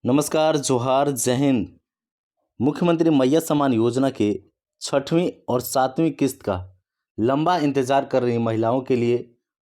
नमस्कार, जोहार, जय हिंद। मुख्यमंत्री मैया सम्मान योजना के 6वीं और 7वीं किस्त का लंबा इंतज़ार कर रही महिलाओं के लिए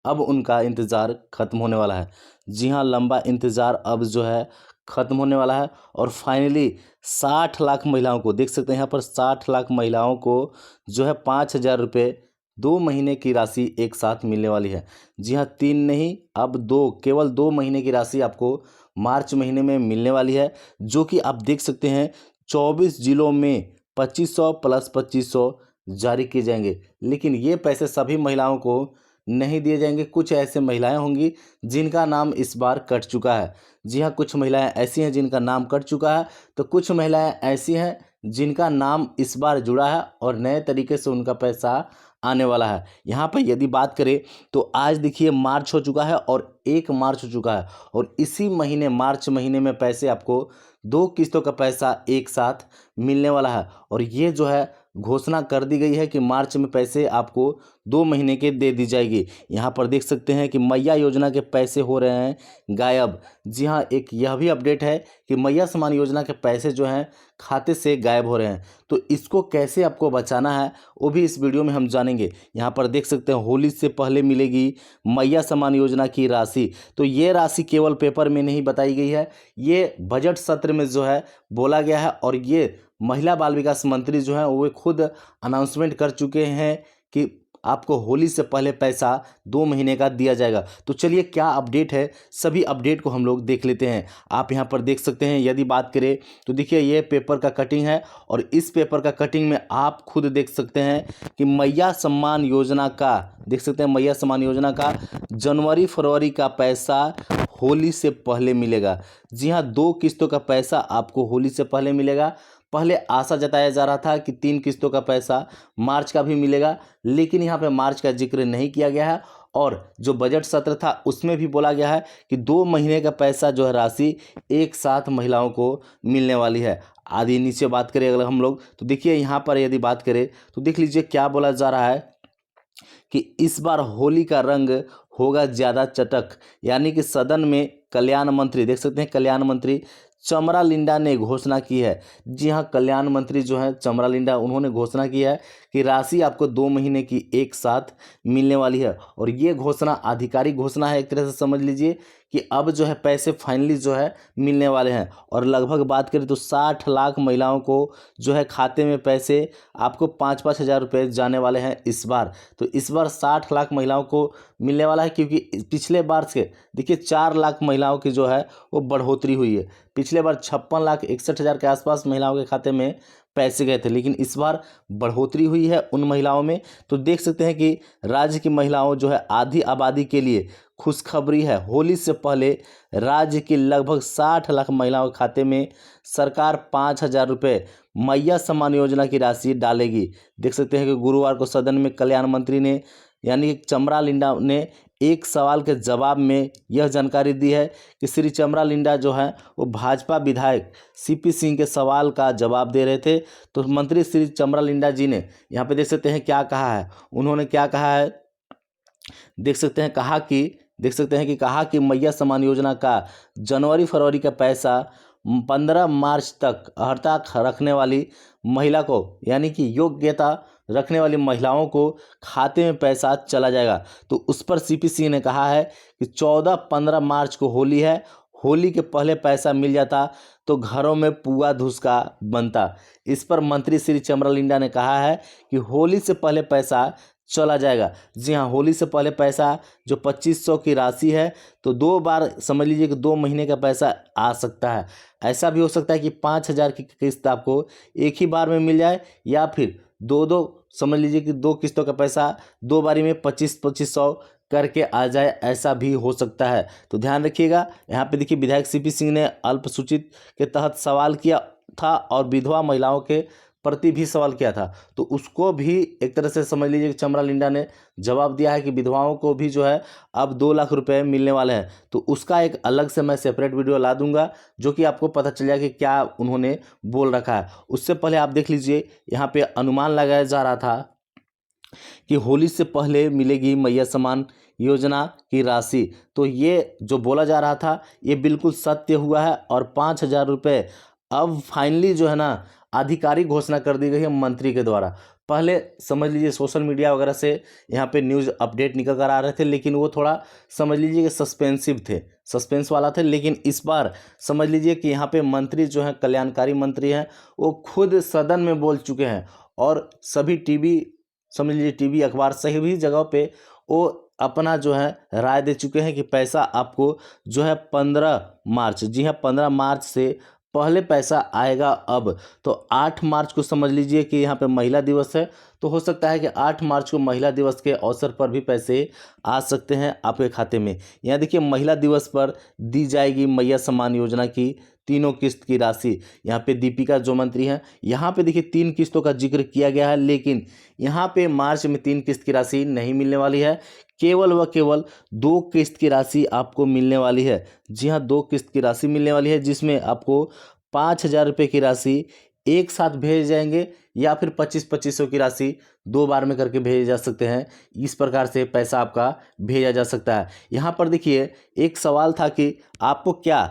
अब उनका इंतज़ार ख़त्म होने वाला है। जी हाँ, लंबा इंतज़ार अब जो है ख़त्म होने वाला है और फाइनली 60 लाख महिलाओं को देख सकते हैं यहाँ पर 60 लाख महिलाओं को जो है 5,000 रुपये 2 महीने की राशि एक साथ मिलने वाली है। जी हाँ, 3 नहीं अब 2 केवल 2 महीने की राशि आपको मार्च महीने में मिलने वाली है, जो कि आप देख सकते हैं 24 जिलों में 2500 प्लस 2500 जारी किए जाएंगे। लेकिन ये पैसे सभी महिलाओं को नहीं दिए जाएंगे। कुछ ऐसे महिलाएं होंगी जिनका नाम इस बार कट चुका है। जी हाँ, कुछ महिलाएं ऐसी हैं जिनका नाम कट चुका है, तो कुछ महिलाएं ऐसी हैं जिनका नाम इस बार जुड़ा है और नए तरीके से उनका पैसा आने वाला है। यहाँ पर यदि बात करें तो आज देखिए मार्च हो चुका है और 1 मार्च हो चुका है और इसी महीने मार्च महीने में पैसे आपको 2 किस्तों का पैसा एक साथ मिलने वाला है और ये जो है घोषणा कर दी गई है कि मार्च में पैसे आपको 2 महीने के दे दी जाएगी। यहाँ पर देख सकते हैं कि मैया योजना के पैसे हो रहे हैं गायब। जी हाँ, एक यह भी अपडेट है कि मैया सम्मान योजना के पैसे जो हैं खाते से गायब हो रहे हैं। तो इसको कैसे आपको बचाना है वो भी इस वीडियो में हम जानेंगे। यहाँ पर देख सकते हैं होली से पहले मिलेगी मैया सम्मान योजना की राशि। तो ये राशि केवल पेपर में नहीं बताई गई है, ये बजट सत्र में जो है बोला गया है और ये महिला बाल विकास मंत्री जो हैं वो खुद अनाउंसमेंट कर चुके हैं कि आपको होली से पहले पैसा 2 महीने का दिया जाएगा। तो चलिए क्या अपडेट है, सभी अपडेट को हम लोग देख लेते हैं। आप यहाँ पर देख सकते हैं, यदि बात करें तो देखिए ये पेपर का कटिंग है और इस पेपर का कटिंग में आप खुद देख सकते हैं कि मैया सम्मान योजना का देख सकते हैं मैया सम्मान योजना का जनवरी फरवरी का पैसा होली से पहले मिलेगा। जी हाँ, 2 किस्तों का पैसा आपको होली से पहले मिलेगा। पहले आशा जताया जा रहा था कि 3 किस्तों का पैसा मार्च का भी मिलेगा, लेकिन यहाँ पे मार्च का जिक्र नहीं किया गया है और जो बजट सत्र था उसमें भी बोला गया है कि 2 महीने का पैसा जो है राशि एक साथ महिलाओं को मिलने वाली है। आदि नीचे बात करें अगर हम लोग तो देखिए यहाँ पर यदि बात करें तो देख लीजिए क्या बोला जा रहा है कि इस बार होली का रंग होगा ज़्यादा चटक। यानी कि सदन में कल्याण मंत्री देख सकते हैं कल्याण मंत्री चमरा लिंडा ने घोषणा की है। जी हाँ, कल्याण मंत्री जो है चमरा लिंडा उन्होंने घोषणा की है कि राशि आपको 2 महीने की एक साथ मिलने वाली है और ये घोषणा आधिकारिक घोषणा है। एक तरह से समझ लीजिए कि अब जो है पैसे फाइनली जो है मिलने वाले हैं और लगभग बात करें तो 60 लाख महिलाओं को जो है खाते में पैसे आपको 5-5 हज़ार रुपये जाने वाले हैं इस बार। तो इस बार 60 लाख महिलाओं को मिलने वाला है, क्योंकि पिछले बार से देखिए 4 लाख महिलाओं की जो है वो बढ़ोतरी हुई है। पिछले बार 56,61,000 के आसपास महिलाओं के खाते में पैसे गए थे, लेकिन इस बार बढ़ोतरी हुई है उन महिलाओं में। तो देख सकते हैं कि राज्य की महिलाओं जो है आधी आबादी के लिए खुशखबरी है। होली से पहले राज्य की लगभग 60 लाख महिलाओं के खाते में सरकार 5,000 रुपये मैया सम्मान योजना की राशि डालेगी। देख सकते हैं कि गुरुवार को सदन में कल्याण मंत्री ने यानी कि चमरा लिंडा ने एक सवाल के जवाब में यह जानकारी दी है कि श्री चमरा लिंडा जो है वो भाजपा विधायक सीपी सिंह के सवाल का जवाब दे रहे थे। तो मंत्री श्री चमरा लिंडा जी ने यहाँ पे देख सकते हैं क्या कहा है। उन्होंने क्या कहा है देख सकते हैं कि कहा कि मैया सम्मान योजना का जनवरी फरवरी का पैसा 15 मार्च तक अर्हता रखने वाली महिला को यानी कि योग्यता रखने वाली महिलाओं को खाते में पैसा चला जाएगा। तो उस पर सीपी सिंह ने कहा है कि 14-15 मार्च को होली है, होली के पहले पैसा मिल जाता तो घरों में पुआ धुसका बनता। इस पर मंत्री श्री चमरा लिंडा ने कहा है कि होली से पहले पैसा चला जाएगा। जी हाँ, होली से पहले पैसा जो 2500 की राशि है तो 2 बार समझ लीजिए कि 2 महीने का पैसा आ सकता है। ऐसा भी हो सकता है कि 5,000 की किस्त आपको एक ही बार में मिल जाए या फिर 2-2 समझ लीजिए कि 2 किस्तों का पैसा 2 बारी में 25-2500 करके आ जाए, ऐसा भी हो सकता है। तो ध्यान रखिएगा। यहाँ पे देखिए विधायक सीपी सिंह ने अल्पसूचित के तहत सवाल किया था और विधवा महिलाओं के प्रति भी सवाल किया था, तो उसको भी एक तरह से समझ लीजिए कि चमरा लिंडा ने जवाब दिया है कि विधवाओं को भी जो है अब 2 लाख रुपए मिलने वाले हैं। तो उसका एक अलग से मैं सेपरेट वीडियो ला दूंगा जो कि आपको पता चल जाएगा कि क्या उन्होंने बोल रखा है। उससे पहले आप देख लीजिए यहाँ पे अनुमान लगाया जा रहा था कि होली से पहले मिलेगी मैया सम्मान योजना की राशि। तो ये जो बोला जा रहा था ये बिल्कुल सत्य हुआ है और 5,000 रुपये अब फाइनली जो है ना आधिकारिक घोषणा कर दी गई है मंत्री के द्वारा। पहले समझ लीजिए सोशल मीडिया वगैरह से यहाँ पे न्यूज़ अपडेट निकल कर आ रहे थे, लेकिन वो थोड़ा समझ लीजिए कि सस्पेंसिव थे, सस्पेंस वाला थे। लेकिन इस बार समझ लीजिए कि यहाँ पे मंत्री जो हैं, कल्याणकारी मंत्री हैं, वो खुद सदन में बोल चुके हैं और सभी टीवी, समझ लीजिए टीवी, अखबार, सभी जगहों पे वो अपना जो है राय दे चुके हैं कि पैसा आपको जो है 15 मार्च, जी हाँ 15 मार्च से पहले पैसा आएगा। अब तो 8 मार्च को समझ लीजिए कि यहाँ पे महिला दिवस है, तो हो सकता है कि 8 मार्च को महिला दिवस के अवसर पर भी पैसे आ सकते हैं आपके खाते में। यहाँ देखिए महिला दिवस पर दी जाएगी मैया सम्मान योजना की 3 किस्त की राशि। यहाँ पे दीपिका जो मंत्री हैं, यहाँ पे देखिए 3 किस्तों का जिक्र किया गया है, लेकिन यहाँ पे मार्च में 3 किस्त की राशि नहीं मिलने वाली है, केवल व केवल 2 किस्त की राशि आपको मिलने वाली है। जी हाँ 2 किस्त की राशि मिलने वाली है, जिसमें आपको 5,000 रुपये की राशि एक साथ भेज जाएंगे या फिर 25-25 की राशि 2 बार में करके भेजे जा सकते हैं। इस प्रकार से पैसा आपका भेजा जा सकता है। यहाँ पर देखिए एक सवाल था कि आपको क्या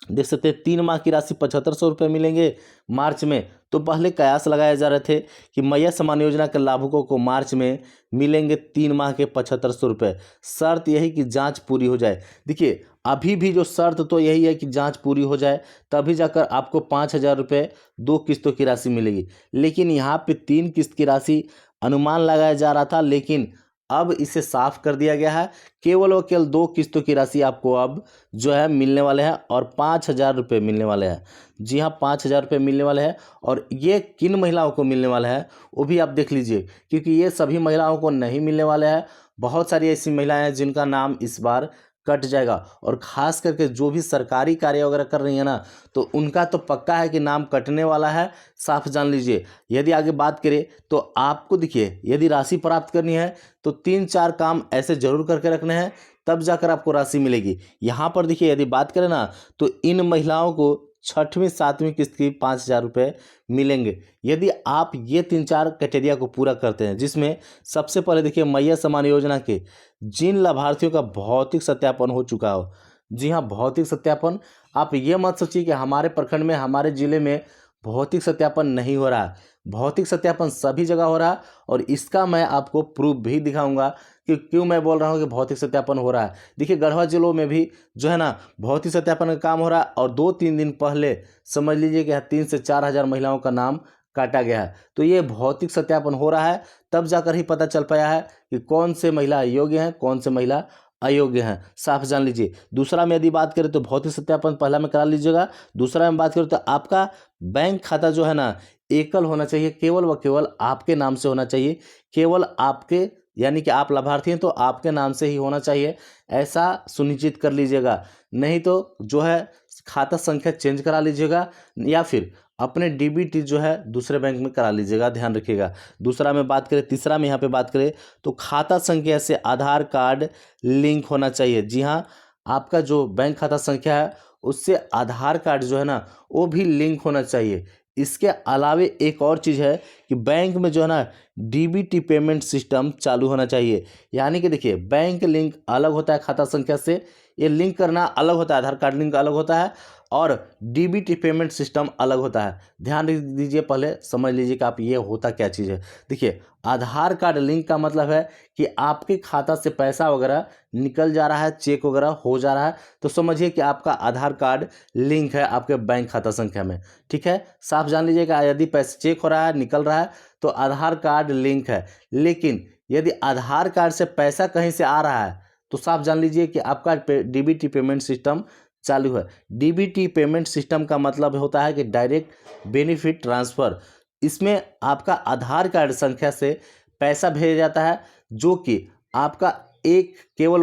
देख सकते हैं 3 माह की राशि 7,500 रुपये मिलेंगे मार्च में। तो पहले कयास लगाए जा रहे थे कि मैया सम्मान योजना के लाभुकों को मार्च में मिलेंगे 3 माह के 7,500 रुपये। शर्त यही कि जांच पूरी हो जाए। देखिए अभी भी जो शर्त तो यही है कि जांच पूरी हो जाए, तभी जाकर आपको 5,000 रुपये 2 किस्तों की राशि मिलेगी। लेकिन यहाँ पे 3 किस्त की राशि अनुमान लगाया जा रहा था, लेकिन अब इसे साफ कर दिया गया है। केवल और केवल 2 किस्तों की राशि आपको अब जो है मिलने वाले हैं और 5,000 रुपये मिलने वाले हैं। जी हाँ 5,000 रुपये मिलने वाले हैं। और ये किन महिलाओं को मिलने वाला है वो भी आप देख लीजिए, क्योंकि ये सभी महिलाओं को नहीं मिलने वाले हैं। बहुत सारी ऐसी महिलाएं हैं जिनका नाम इस बार कट जाएगा, और ख़ास करके जो भी सरकारी कार्य वगैरह कर रही है ना, तो उनका तो पक्का है कि नाम कटने वाला है, साफ जान लीजिए। यदि आगे बात करें तो आपको देखिए यदि राशि प्राप्त करनी है तो 3-4 काम ऐसे जरूर करके रखने हैं, तब जाकर आपको राशि मिलेगी। यहाँ पर देखिए यदि बात करें ना तो इन महिलाओं को 6वीं-7वीं किस्त की 5,000 रुपये मिलेंगे यदि आप ये 3-4 क्राइटेरिया को पूरा करते हैं, जिसमें सबसे पहले देखिए मैया सम्मान योजना के जिन लाभार्थियों का भौतिक सत्यापन हो चुका हो। जी हाँ भौतिक सत्यापन, आप ये मत सोचिए कि हमारे प्रखंड में, हमारे ज़िले में भौतिक सत्यापन नहीं हो रहा है। भौतिक सत्यापन सभी जगह हो रहा है, और इसका मैं आपको प्रूफ भी दिखाऊंगा कि क्यों मैं बोल रहा हूँ कि भौतिक सत्यापन हो रहा है। देखिए गढ़वा जिलों में भी जो है ना भौतिक सत्यापन का काम हो रहा है, और 2-3 दिन पहले समझ लीजिए कि 3 से 4 हज़ार महिलाओं का नाम काटा गया है। तो ये भौतिक सत्यापन हो रहा है, तब जाकर ही पता चल पाया है कि कौन से महिला योग्य हैं, कौन से महिला अयोग्य हैं, साफ जान लीजिए। दूसरा में यदि बात करें तो भौतिक सत्यापन पहला में करा लीजिएगा। दूसरा में बात करें तो आपका बैंक खाता जो है ना एकल होना चाहिए, केवल व केवल आपके नाम से होना चाहिए, केवल आपके, यानी कि आप लाभार्थी हैं तो आपके नाम से ही होना चाहिए, ऐसा सुनिश्चित कर लीजिएगा। नहीं तो जो है खाता संख्या चेंज करा लीजिएगा, या फिर अपने डीबीटी जो है दूसरे बैंक में करा लीजिएगा, ध्यान रखिएगा। दूसरा में बात करें, तीसरा में यहाँ पे बात करें तो खाता संख्या से आधार कार्ड लिंक होना चाहिए। जी हाँ आपका जो बैंक खाता संख्या है उससे आधार कार्ड जो है ना वो भी लिंक होना चाहिए। इसके अलावे एक और चीज़ है कि बैंक में जो है ना डीबीटी पेमेंट सिस्टम चालू होना चाहिए। यानी कि देखिए बैंक लिंक अलग होता है खाता संख्या से, ये लिंक करना अलग होता है, आधार कार्ड लिंक अलग होता है, और डीबीटी पेमेंट सिस्टम अलग होता है। ध्यान दीजिए, पहले समझ लीजिए कि आप ये होता क्या चीज़ है। देखिए आधार कार्ड लिंक का मतलब है कि आपके खाता से पैसा वगैरह निकल जा रहा है, चेक वगैरह हो जा रहा है, तो समझिए कि आपका आधार कार्ड लिंक है आपके बैंक खाता संख्या में। ठीक है, साफ जान लीजिएगा, यदि पैसा चेक हो रहा है, निकल रहा है, तो आधार कार्ड लिंक है। लेकिन यदि आधार कार्ड से पैसा कहीं से आ रहा है तो साफ जान लीजिए कि आपका डीबीटी पेमेंट सिस्टम चालू है। डीबीटी पेमेंट सिस्टम का मतलब होता है कि डायरेक्ट बेनिफिट ट्रांसफ़र। इसमें आपका आधार कार्ड संख्या से पैसा भेजा जाता है, जो कि आपका एक केवल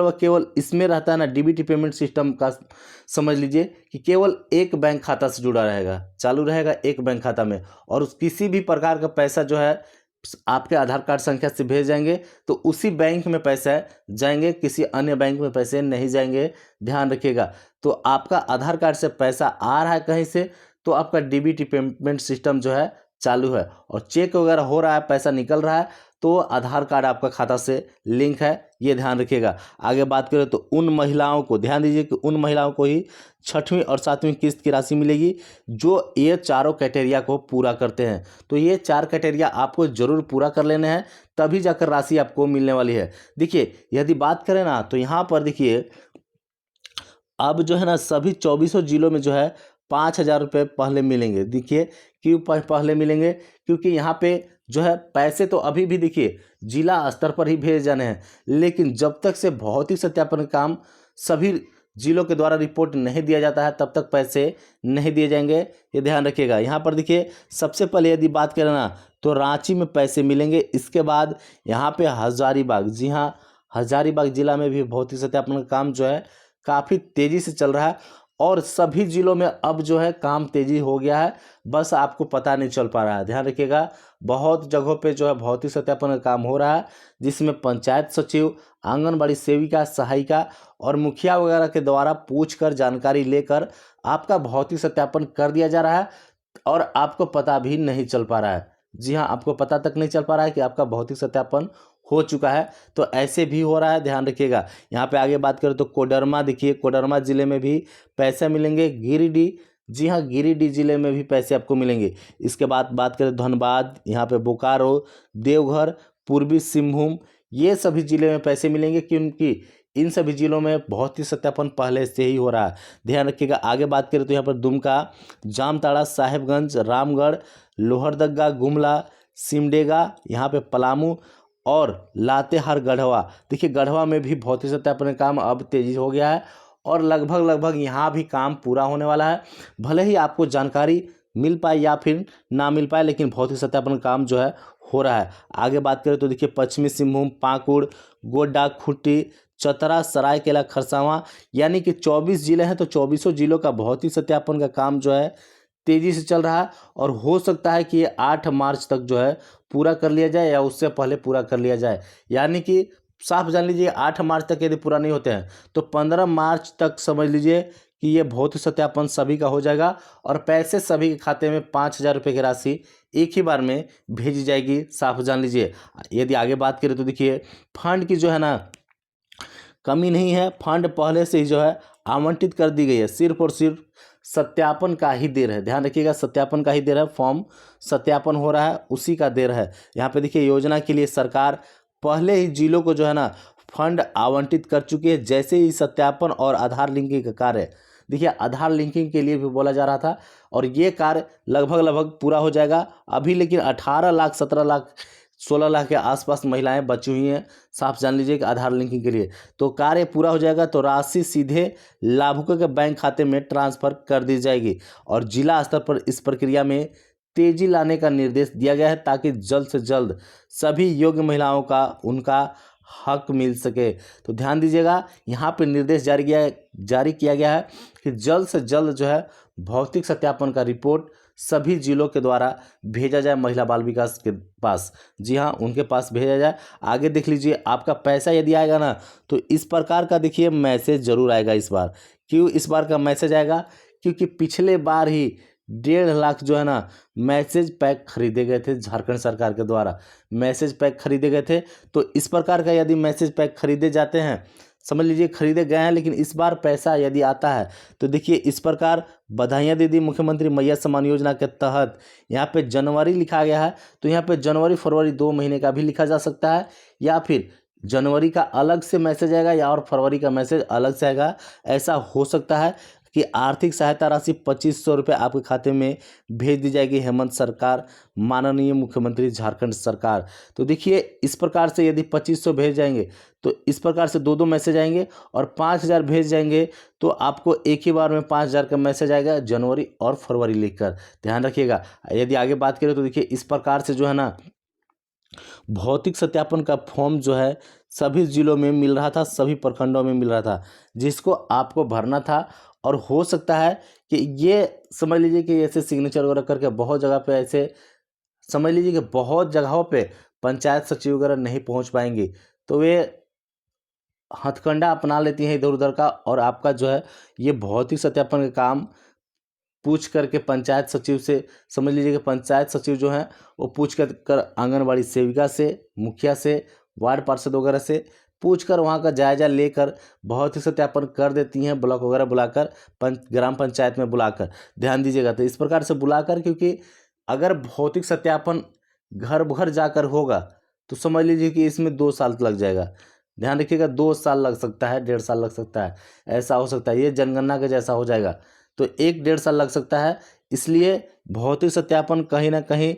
व केवल इसमें रहता है ना, डीबीटी पेमेंट सिस्टम का समझ लीजिए कि केवल एक बैंक खाता से जुड़ा रहेगा, चालू रहेगा एक बैंक खाता में, और किसी भी प्रकार का पैसा जो है आपके आधार कार्ड संख्या से भेज जाएंगे तो उसी बैंक में पैसे जाएंगे, किसी अन्य बैंक में पैसे नहीं जाएंगे, ध्यान रखिएगा। तो आपका आधार कार्ड से पैसा आ रहा है कहीं से, तो आपका डीबीटी पेमेंट सिस्टम जो है चालू है और चेक वगैरह हो रहा है, पैसा निकल रहा है, तो आधार कार्ड आपका खाता से लिंक है, ये ध्यान रखिएगा। आगे बात करें तो उन महिलाओं को ध्यान दीजिए कि उन महिलाओं को ही 6वीं और 7वीं किस्त की राशि मिलेगी जो ये चारों क्राइटेरिया को पूरा करते हैं। तो ये 4 क्राइटेरिया आपको जरूर पूरा कर लेने हैं, तभी जाकर राशि आपको मिलने वाली है। देखिए यदि बात करें ना तो यहाँ पर देखिए अब जो है ना सभी 24 जिलों में जो है 5,000 रुपये पहले मिलेंगे। देखिए क्यों पहले मिलेंगे, क्योंकि यहाँ पे जो है पैसे तो अभी भी देखिए जिला स्तर पर ही भेजे जाने हैं, लेकिन जब तक से भौतिक सत्यापन का काम सभी जिलों के द्वारा रिपोर्ट नहीं दिया जाता है तब तक पैसे नहीं दिए जाएंगे, ये ध्यान रखिएगा। यहाँ पर देखिए सबसे पहले यदि बात करें ना तो रांची में पैसे मिलेंगे, इसके बाद यहाँ पे हजारीबाग, जी हाँ हजारीबाग जिला में भी भौतिक सत्यापन का काम जो है काफ़ी तेज़ी से चल रहा है और सभी जिलों में अब जो है काम तेज़ी हो गया है, बस आपको पता नहीं चल पा रहा है। ध्यान रखिएगा बहुत जगहों पे जो है भौतिक सत्यापन का काम हो रहा है, जिसमें पंचायत सचिव, आंगनबाड़ी सेविका, सहायिका और मुखिया वगैरह के द्वारा पूछकर जानकारी लेकर आपका भौतिक सत्यापन कर दिया जा रहा है और आपको पता भी नहीं चल पा रहा है। जी हाँ, आपको पता तक नहीं चल पा रहा है कि आपका भौतिक सत्यापन हो चुका है, तो ऐसे भी हो रहा है, ध्यान रखिएगा। यहाँ पे आगे बात करें तो कोडरमा, देखिए कोडरमा जिले में भी पैसे मिलेंगे। गिरिडीह, जी हाँ गिरिडीह जिले में भी पैसे आपको मिलेंगे। इसके बाद बात करें धनबाद, यहाँ पे बोकारो, देवघर, पूर्वी सिंहभूम, ये सभी जिले में पैसे मिलेंगे क्योंकि इन सभी जिलों में भौतिक सत्यापन पहले से ही हो रहा है, ध्यान रखिएगा। आगे बात करें तो यहाँ पर दुमका, जामताड़ा, साहेबगंज, रामगढ़, लोहरदगा, गुमला, सिमडेगा, यहाँ पे पलामू और लातेहार, गढ़वा। देखिए गढ़वा में भी भौतिक सत्यापन का काम अब तेजी हो गया है और लगभग यहाँ भी काम पूरा होने वाला है। भले ही आपको जानकारी मिल पाए या फिर ना मिल पाए, लेकिन भौतिक सत्यापन का काम जो है हो रहा है। आगे बात करें तो देखिए पश्चिमी सिंहभूम, पाकुड़, गोड्डा, खूंटी, चतरा, सरायकेला, खरसावां, यानी कि 24 जिले हैं, तो 24 जिलों का भौतिक सत्यापन का काम जो है तेज़ी से चल रहा है और हो सकता है कि ये 8 मार्च तक जो है पूरा कर लिया जाए या उससे पहले पूरा कर लिया जाए। यानी कि साफ जान लीजिए 8 मार्च तक यदि पूरा नहीं होते हैं तो 15 मार्च तक समझ लीजिए कि ये भौतिक सत्यापन सभी का हो जाएगा और पैसे सभी के खाते में 5,000 रुपये की राशि एक ही बार में भेजी जाएगी, साफ जान लीजिए। यदि आगे बात करें तो देखिए फंड की जो है ना कमी नहीं है, फंड पहले से ही जो है आवंटित कर दी गई है, सिर्फ और सिर्फ सत्यापन का ही देर है। ध्यान रखिएगा सत्यापन का ही देर है, फॉर्म सत्यापन हो रहा है उसी का देर है। यहाँ पे देखिए योजना के लिए सरकार पहले ही जिलों को जो है ना फंड आवंटित कर चुकी है। जैसे ही सत्यापन और आधार लिंकिंग का कार्य, देखिए आधार लिंकिंग के लिए भी बोला जा रहा था और ये कार्य लगभग पूरा हो जाएगा अभी, लेकिन 18 लाख, 17 लाख, 16 लाख के आसपास महिलाएं बची हुई हैं, साफ जान लीजिए कि आधार लिंकिंग के लिए। तो कार्य पूरा हो जाएगा तो राशि सीधे लाभुकों के बैंक खाते में ट्रांसफर कर दी जाएगी और जिला स्तर पर इस प्रक्रिया में तेजी लाने का निर्देश दिया गया है ताकि जल्द से जल्द सभी योग्य महिलाओं का उनका हक मिल सके। तो ध्यान दीजिएगा यहाँ पे निर्देश जारी किया गया है कि जल्द से जल्द जो है भौतिक सत्यापन का रिपोर्ट सभी जिलों के द्वारा भेजा जाए महिला बाल विकास के पास। जी हाँ, उनके पास भेजा जाए। आगे देख लीजिए आपका पैसा यदि आएगा ना तो इस प्रकार का देखिए मैसेज जरूर आएगा इस बार। क्यों इस बार का मैसेज आएगा? क्योंकि पिछले बार ही 1.5 लाख जो है ना मैसेज पैक खरीदे गए थे, झारखंड सरकार के द्वारा मैसेज पैक खरीदे गए थे। तो इस प्रकार का यदि मैसेज पैक खरीदे जाते हैं, समझ लीजिए खरीदे गए हैं, लेकिन इस बार पैसा यदि आता है तो देखिए इस प्रकार बधाइयाँ दे दी मुख्यमंत्री मैया सम्मान योजना के तहत। यहाँ पे जनवरी लिखा गया है तो यहाँ पे जनवरी फरवरी 2 महीने का भी लिखा जा सकता है, या फिर जनवरी का अलग से मैसेज आएगा या और फरवरी का मैसेज अलग से आएगा। ऐसा हो सकता है कि आर्थिक सहायता राशि 2,500 रुपये आपके खाते में भेज दी जाएगी हेमंत सरकार, माननीय मुख्यमंत्री झारखंड सरकार। तो देखिए इस प्रकार से यदि 2,500 भेज जाएंगे तो इस प्रकार से 2 मैसेज आएंगे और 5,000 भेज जाएंगे तो आपको एक ही बार में 5,000 का मैसेज आएगा जनवरी और फरवरी लिखकर, ध्यान रखिएगा। यदि आगे बात करें तो देखिए इस प्रकार से जो है ना भौतिक सत्यापन का फॉर्म जो है सभी जिलों में मिल रहा था, सभी प्रखंडों में मिल रहा था, जिसको आपको भरना था। और हो सकता है कि ये समझ लीजिए कि ऐसे सिग्नेचर वगैरह करके बहुत जगह पे ऐसे समझ लीजिए कि बहुत जगहों पे पंचायत सचिव वगैरह नहीं पहुंच पाएंगे, तो वे हथकंडा अपना लेती हैं इधर उधर का और आपका जो है ये भौतिक सत्यापन का काम पूछ करके पंचायत सचिव से, समझ लीजिए कि पंचायत सचिव जो हैं वो पूछ कर आंगनबाड़ी सेविका से, मुखिया से, वार्ड पार्षद वगैरह से पूछ कर वहाँ का जायजा लेकर भौतिक सत्यापन कर देती हैं, ब्लॉक वगैरह बुलाकर, ग्राम पंचायत में बुलाकर। ध्यान दीजिएगा, तो इस प्रकार से बुलाकर, क्योंकि अगर भौतिक सत्यापन घर घर जाकर होगा तो समझ लीजिए कि इसमें 2 साल लग जाएगा। ध्यान रखिएगा, 2 साल लग सकता है, 1.5 साल लग सकता है, ऐसा हो सकता है। ये जनगणना के जैसा हो जाएगा तो 1-1.5 साल लग सकता है। इसलिए भौतिक सत्यापन कहीं ना कहीं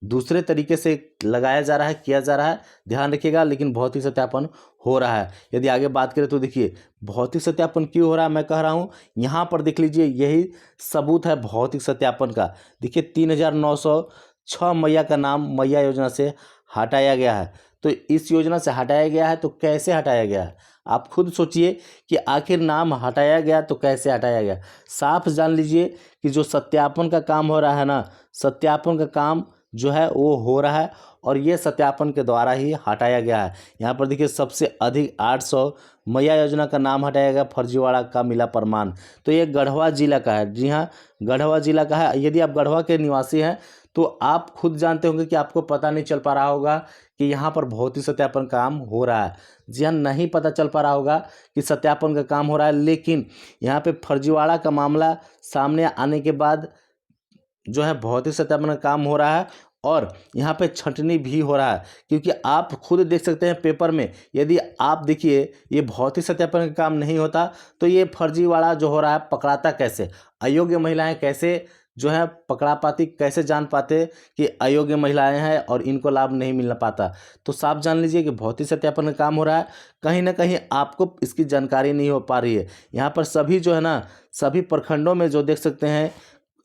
दूसरे तरीके से लगाया जा रहा है, किया जा रहा है, ध्यान रखिएगा, लेकिन भौतिक सत्यापन हो रहा है। यदि आगे बात करें तो देखिए भौतिक सत्यापन क्यों हो रहा है, मैं कह रहा हूँ यहाँ पर देख लीजिए, यही सबूत है भौतिक सत्यापन का। देखिए 3906 मैया का नाम मैया योजना से हटाया गया है। तो इस योजना से हटाया गया है तो कैसे हटाया गया है, आप खुद सोचिए कि आखिर नाम हटाया गया तो कैसे हटाया गया। साफ जान लीजिए कि जो सत्यापन का काम हो रहा है ना, सत्यापन का काम जो है वो हो रहा है और ये सत्यापन के द्वारा ही हटाया गया है। यहाँ पर देखिए सबसे अधिक 800 मैया योजना का नाम हटाया गया, फर्जीवाड़ा का मिला प्रमाण। तो ये गढ़वा जिला का है, जी हाँ गढ़वा जिला का है। यदि आप गढ़वा के निवासी हैं तो आप खुद जानते होंगे कि आपको पता नहीं चल पा रहा होगा कि यहाँ पर भौतिक सत्यापन काम हो रहा है। जी हाँ, नहीं पता चल पा रहा होगा कि सत्यापन का काम हो रहा है, लेकिन यहाँ पे फर्जीवाड़ा का मामला सामने आने के बाद जो है भौतिक सत्यापन का काम हो रहा है और यहाँ पे छंटनी भी हो रहा है। क्योंकि आप खुद देख सकते हैं पेपर में, यदि आप देखिए ये भौतिक सत्यापन का काम नहीं होता तो ये फर्जीवाड़ा जो हो रहा है पकड़ाता कैसे, अयोग्य महिलाएं कैसे जो है पकड़ा पाती, कैसे जान पाते कि अयोग्य महिलाएं हैं और इनको लाभ नहीं मिल पाता। तो साफ जान लीजिए कि भौतिक सत्यापन का काम हो रहा है, कहीं ना कहीं आपको इसकी जानकारी नहीं हो पा रही है। यहाँ पर सभी जो है ना, सभी प्रखंडों में जो देख सकते हैं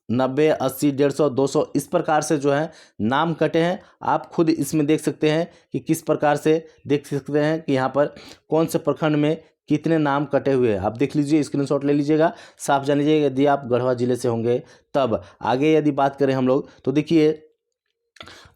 90, 80, 150, 200 इस प्रकार से जो है नाम कटे हैं। आप खुद इसमें देख सकते हैं कि किस प्रकार से देख सकते हैं कि यहाँ पर कौन से प्रखंड में कितने नाम कटे हुए हैं। आप देख लीजिए, स्क्रीनशॉट ले लीजिएगा, साफ जान लीजिए यदि आप गढ़वा जिले से होंगे तब। आगे यदि बात करें हम लोग तो देखिए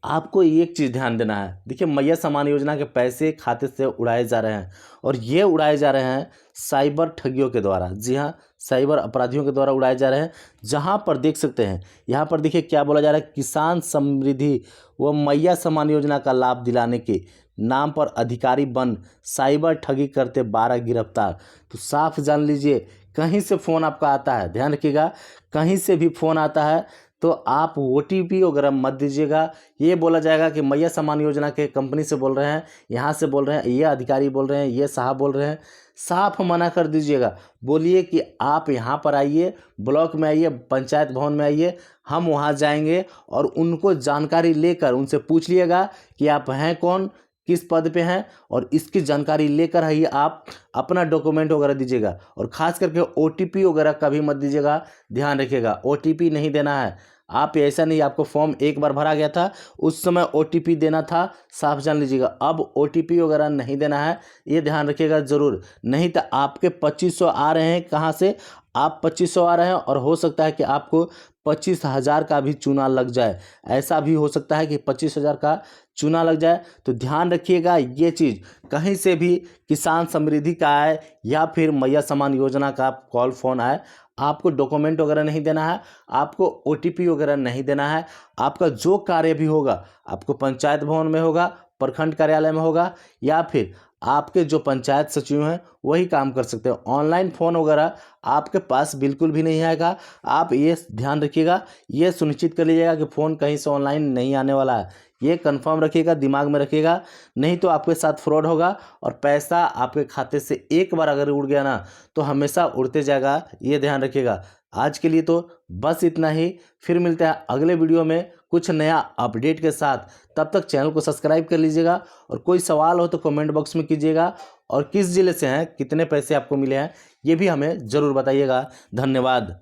आपको एक चीज़ ध्यान देना है। देखिए मैया सम्मान योजना के पैसे खाते से उड़ाए जा रहे हैं और ये उड़ाए जा रहे हैं साइबर ठगियों के द्वारा। जी हाँ, साइबर अपराधियों के द्वारा उड़ाए जा रहे हैं। जहाँ पर देख सकते हैं, यहाँ पर देखिए क्या बोला जा रहा है, किसान समृद्धि व मैया सम्मान योजना का लाभ दिलाने के नाम पर अधिकारी बन साइबर ठगी करते 12 गिरफ्तार। तो साफ जान लीजिए कहीं से फ़ोन आपका आता है, ध्यान रखिएगा, कहीं से भी फ़ोन आता है तो आप OTP वगैरह मत दीजिएगा। ये बोला जाएगा कि मैया सम्मान योजना के कंपनी से बोल रहे हैं, यहाँ से बोल रहे हैं, ये अधिकारी बोल रहे हैं, ये साहब बोल रहे हैं। साफ मना कर दीजिएगा, बोलिए कि आप यहाँ पर आइए, ब्लॉक में आइए, पंचायत भवन में आइए, हम वहाँ जाएंगे और उनको जानकारी लेकर उनसे पूछ लिएगा कि आप हैं कौन, किस पद पे हैं, और इसकी जानकारी लेकर ही आप अपना डॉक्यूमेंट वगैरह दीजिएगा। और ख़ास करके OTP वगैरह कभी मत दीजिएगा, ध्यान रखिएगा OTP नहीं देना है। आप ऐसा नहीं, आपको फॉर्म एक बार भरा गया था उस समय OTP देना था, साफ जान लीजिएगा। अब OTP वगैरह नहीं देना है, ये ध्यान रखिएगा ज़रूर। नहीं तो आपके 2500 आ रहे हैं, कहाँ से आप 2500 आ रहे हैं और हो सकता है कि आपको 25,000 का भी चूना लग जाए। ऐसा भी हो सकता है कि 25,000 का चूना लग जाए। तो ध्यान रखिएगा ये चीज़, कहीं से भी किसान समृद्धि का आए या फिर मैया सम्मान योजना का कॉल फ़ोन आए, आपको डॉक्यूमेंट वगैरह नहीं देना है, आपको OTP वगैरह नहीं देना है। आपका जो कार्य भी होगा, आपको पंचायत भवन में होगा, प्रखंड कार्यालय में होगा, या फिर आपके जो पंचायत सचिव हैं वही काम कर सकते हो। ऑनलाइन फ़ोन वगैरह आपके पास बिल्कुल भी नहीं आएगा। आप ये ध्यान रखिएगा, ये सुनिश्चित कर लीजिएगा कि फ़ोन कहीं से ऑनलाइन नहीं आने वाला है। ये कंफर्म रखिएगा, दिमाग में रखिएगा, नहीं तो आपके साथ फ्रॉड होगा और पैसा आपके खाते से एक बार अगर उड़ गया ना तो हमेशा उड़ते जाएगा, ये ध्यान रखिएगा। आज के लिए तो बस इतना ही, फिर मिलते हैं अगले वीडियो में कुछ नया अपडेट के साथ। तब तक चैनल को सब्सक्राइब कर लीजिएगा और कोई सवाल हो तो कमेंट बॉक्स में कीजिएगा। और किस ज़िले से हैं, कितने पैसे आपको मिले हैं, ये भी हमें ज़रूर बताइएगा। धन्यवाद।